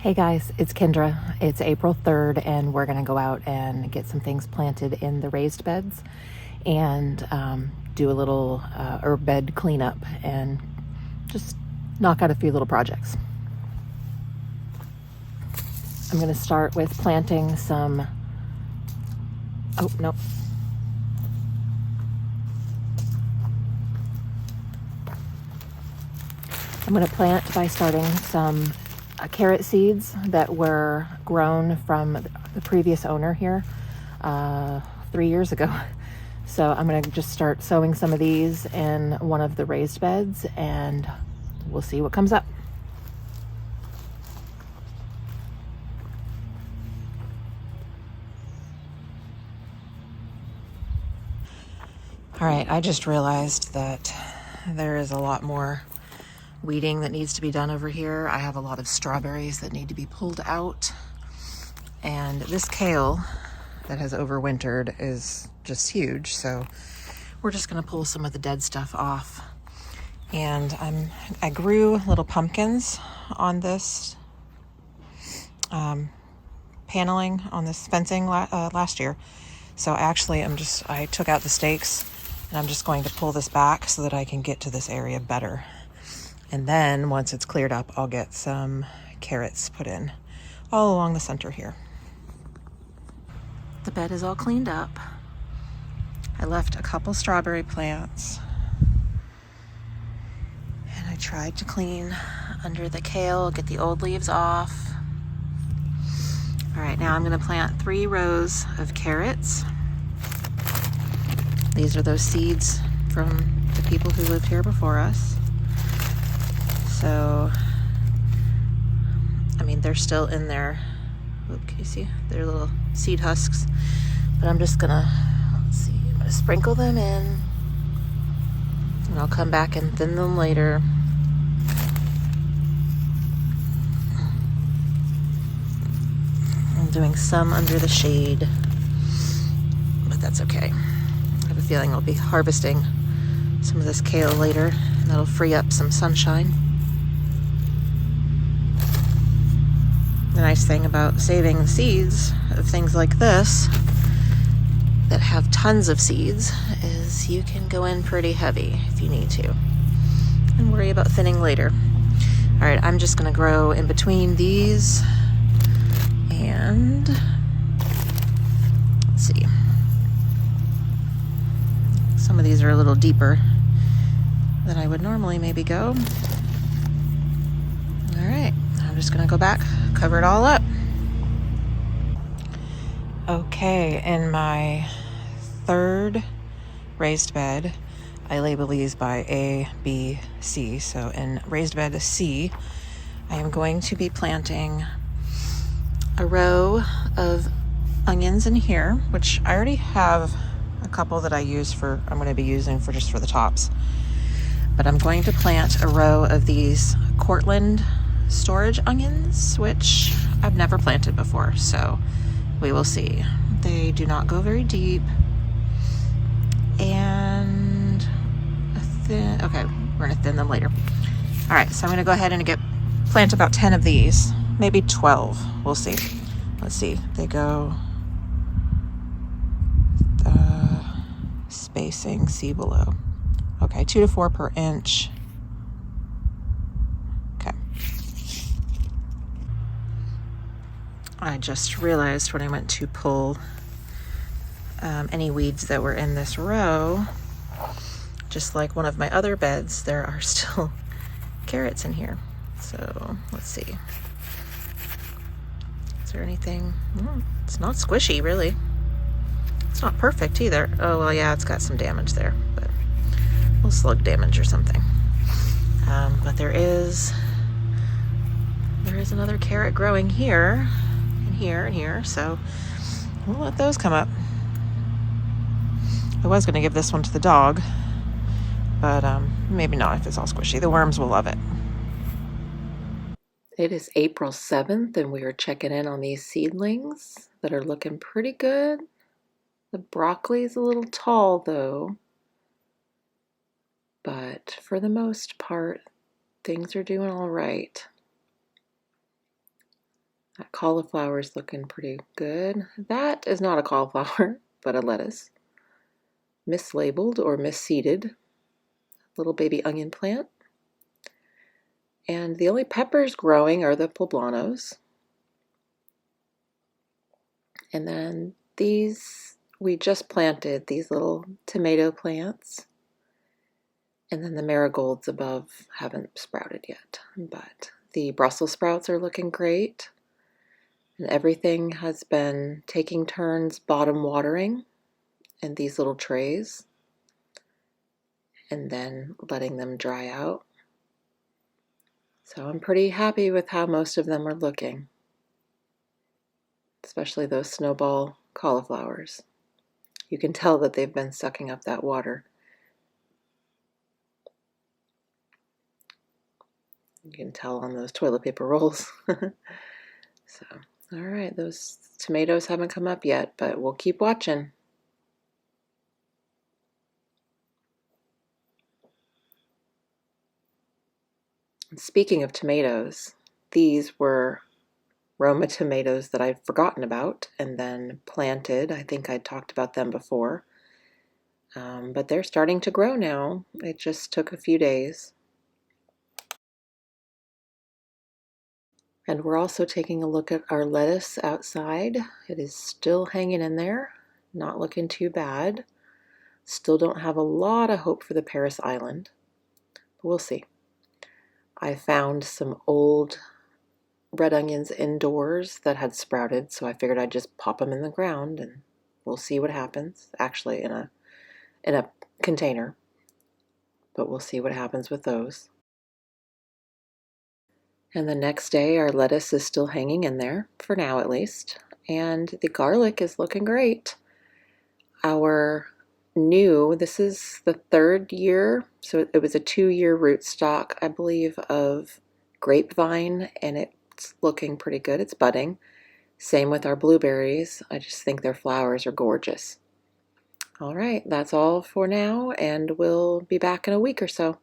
Hey guys, it's Kendra. It's April 3rd, and we're going to go out and get some things planted in the raised beds and do a little herb bed cleanup and just knock out a few little projects. I'm going to start with planting some. Oh, no. I'm going to plant by starting some carrot seeds that were grown from the previous owner here 3 years ago. So I'm going to just start sowing some of these in one of the raised beds and we'll see what comes up. All right, I just realized that there is a lot more weeding that needs to be done over here. I have a lot of strawberries that need to be pulled out. And this kale that has overwintered is just huge. So we're just gonna pull some of the dead stuff off. And I grew little pumpkins on this paneling on this fencing last year. So actually I took out the stakes and I'm just going to pull this back so that I can get to this area better. And then once it's cleared up, I'll get some carrots put in all along the center here. The bed is all cleaned up. I left a couple strawberry plants. And I tried to clean under the kale, get the old leaves off. All right, now I'm gonna plant 3 rows of carrots. These are those seeds from the people who lived here before us. So, I mean, they're still in there. Oop, can you see? They're little seed husks. But I'm just gonna, let's see, I'm gonna sprinkle them in. And I'll come back and thin them later. I'm doing some under the shade, but that's okay. I have a feeling I'll be harvesting some of this kale later, and that'll free up some sunshine. The nice thing about saving seeds of things like this that have tons of seeds is you can go in pretty heavy if you need to and worry about thinning later. All right, I'm just gonna grow in between these and let's see. Some of these are a little deeper than I would normally maybe go. All right, I'm just gonna go back, cover it all up. Okay, in my 3rd raised bed, I label these by A, B, C. So in raised bed C, I am going to be planting a row of onions in here, which I already have a couple that I'm going to be using for just for the tops. But I'm going to plant a row of these Cortland storage onions, which I've never planted before, so we will see. They do not go very deep. And okay, we're gonna thin them later. All right, so I'm gonna go ahead and plant about 10 of these, maybe 12, we'll see. Let's see, they go, spacing, see below. Okay, 2 to 4 per inch. Okay. I just realized when I went to pull any weeds that were in this row, just like one of my other beds, there are still carrots in here. So let's see. Is there anything? It's not squishy, really. It's not perfect either. Oh, well, yeah, it's got some damage there, but a little slug damage or something. But there is another carrot growing here, and here, and here, so we'll let those come up. I was going to give this one to the dog, but maybe not if it's all squishy. The worms will love it. It is April 7th, and we are checking in on these seedlings that are looking pretty good. The broccoli is a little tall, though, but for the most part, things are doing all right. That cauliflower is looking pretty good. That is not a cauliflower, but a lettuce. Mislabeled or misseeded. Little baby onion plant. And the only peppers growing are the poblanos. And then these, we just planted these little tomato plants. And then the marigolds above haven't sprouted yet, but the Brussels sprouts are looking great. And everything has been taking turns bottom watering in these little trays and then letting them dry out. So I'm pretty happy with how most of them are looking, especially those snowball cauliflowers. You can tell that they've been sucking up that water. You can tell on those toilet paper rolls. So, all right, those tomatoes haven't come up yet, but we'll keep watching. Speaking of tomatoes, these were Roma tomatoes that I'd forgotten about and then planted. I think I talked about them before. But they're starting to grow now. It just took a few days. And we're also taking a look at our lettuce outside. It is still hanging in there, not looking too bad. Still don't have a lot of hope for the Paris Island, but we'll see. I found some old red onions indoors that had sprouted, so I figured I'd just pop them in the ground and we'll see what happens. Actually, in a container, but we'll see what happens with those. And the next day, our lettuce is still hanging in there, for now at least, and the garlic is looking great. This is the third year, so it was a 2-year rootstock, I believe, of grapevine, and it's looking pretty good. It's budding. Same with our blueberries. I just think their flowers are gorgeous. All right, that's all for now, and we'll be back in a week or so.